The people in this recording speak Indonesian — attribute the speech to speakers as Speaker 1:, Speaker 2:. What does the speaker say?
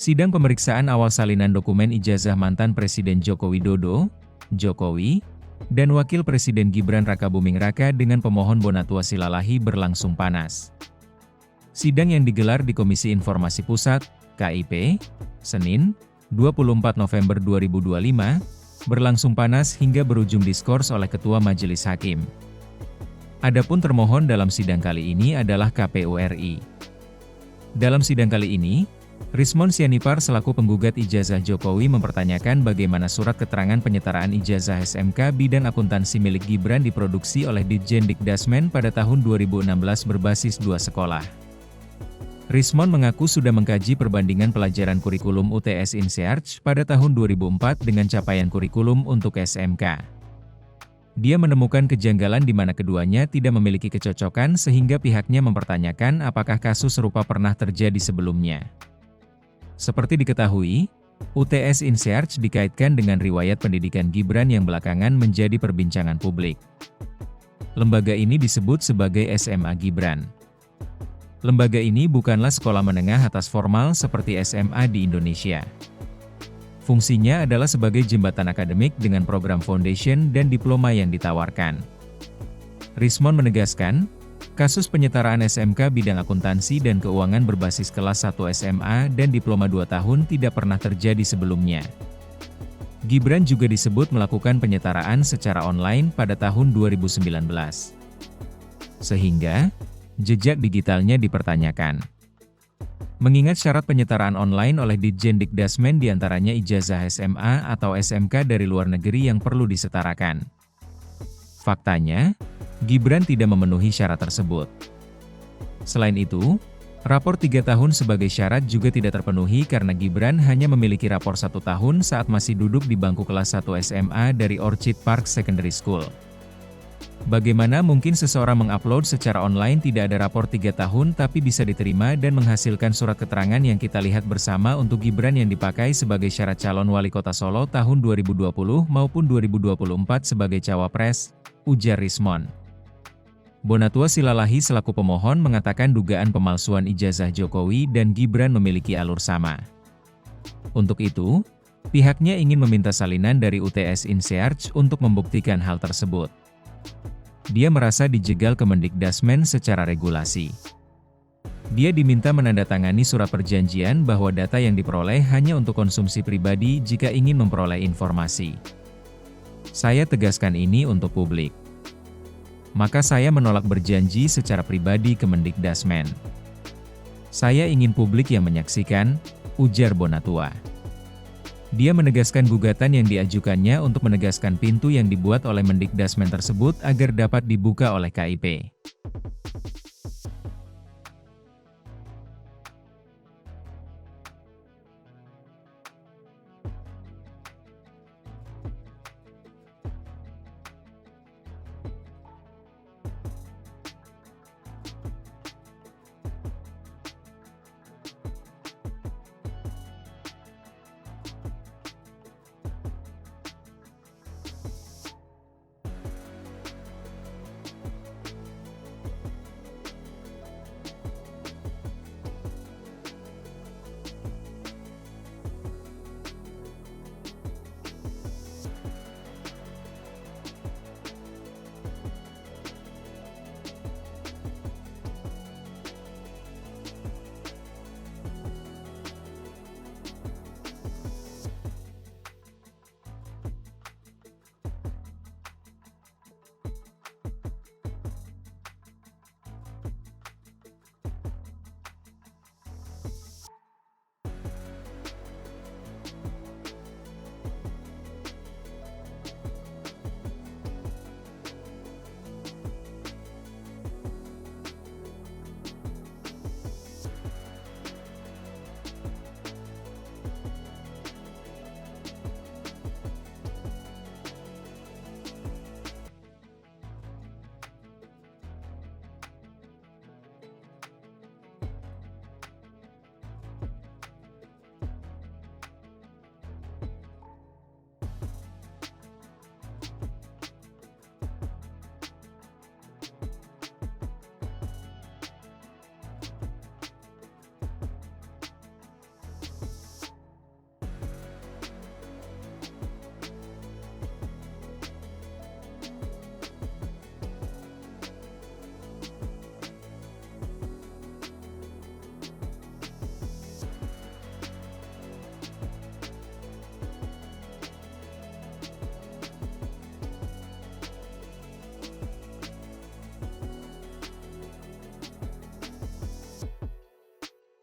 Speaker 1: Sidang pemeriksaan awal salinan dokumen ijazah mantan Presiden Joko Widodo, Jokowi, dan Wakil Presiden Gibran Rakabuming Raka dengan pemohon Bonatua Silalahi berlangsung panas. Sidang yang digelar di Komisi Informasi Pusat, KIP, Senin, 24 November 2025, berlangsung panas hingga berujung diskors oleh Ketua Majelis Hakim. Adapun termohon dalam sidang kali ini adalah KPU RI. Dalam sidang kali ini, Rismon Sianipar selaku penggugat ijazah Jokowi mempertanyakan bagaimana surat keterangan penyetaraan ijazah SMK bidang akuntansi milik Gibran diproduksi oleh Ditjen Dikdasmen pada tahun 2016 berbasis 2 sekolah. Rismon mengaku sudah mengkaji perbandingan pelajaran kurikulum UTS InCharge pada tahun 2004 dengan capaian kurikulum untuk SMK. Dia menemukan kejanggalan di mana keduanya tidak memiliki kecocokan sehingga pihaknya mempertanyakan apakah kasus serupa pernah terjadi sebelumnya. Seperti diketahui, UTS InCharge dikaitkan dengan riwayat pendidikan Gibran yang belakangan menjadi perbincangan publik. Lembaga ini disebut sebagai SMA Gibran. Lembaga ini bukanlah sekolah menengah atas formal seperti SMA di Indonesia. Fungsinya adalah sebagai jembatan akademik dengan program foundation dan diploma yang ditawarkan. Rismon menegaskan, kasus penyetaraan SMK bidang akuntansi dan keuangan berbasis kelas 1 SMA dan diploma 2 tahun tidak pernah terjadi sebelumnya. Gibran juga disebut melakukan penyetaraan secara online pada tahun 2019. Sehingga, jejak digitalnya dipertanyakan. Mengingat syarat penyetaraan online oleh Ditjen Dikdasmen diantaranya ijazah SMA atau SMK dari luar negeri yang perlu disetarakan. Faktanya, Gibran tidak memenuhi syarat tersebut. Selain itu, rapor 3 tahun sebagai syarat juga tidak terpenuhi karena Gibran hanya memiliki rapor 1 tahun saat masih duduk di bangku kelas 1 SMA dari Orchid Park Secondary School. Bagaimana mungkin seseorang mengupload secara online tidak ada rapor 3 tahun tapi bisa diterima dan menghasilkan surat keterangan yang kita lihat bersama untuk Gibran yang dipakai sebagai syarat calon wali kota Solo tahun 2020 maupun 2024 sebagai cawapres, ujar Rismon. Bonatua Silalahi selaku pemohon mengatakan dugaan pemalsuan ijazah Jokowi dan Gibran memiliki alur sama. Untuk itu, pihaknya ingin meminta salinan dari UTS InCharge untuk membuktikan hal tersebut. Dia merasa dijegal Kemendikdasmen secara regulasi. Dia diminta menandatangani surat perjanjian bahwa data yang diperoleh hanya untuk konsumsi pribadi jika ingin memperoleh informasi. Saya tegaskan ini untuk publik. Maka saya menolak berjanji secara pribadi Kemendikdasmen. Saya ingin publik yang menyaksikan, ujar Bonatua. Dia menegaskan gugatan yang diajukannya untuk menegaskan pintu yang dibuat oleh Mendikdasmen tersebut agar dapat dibuka oleh KIP.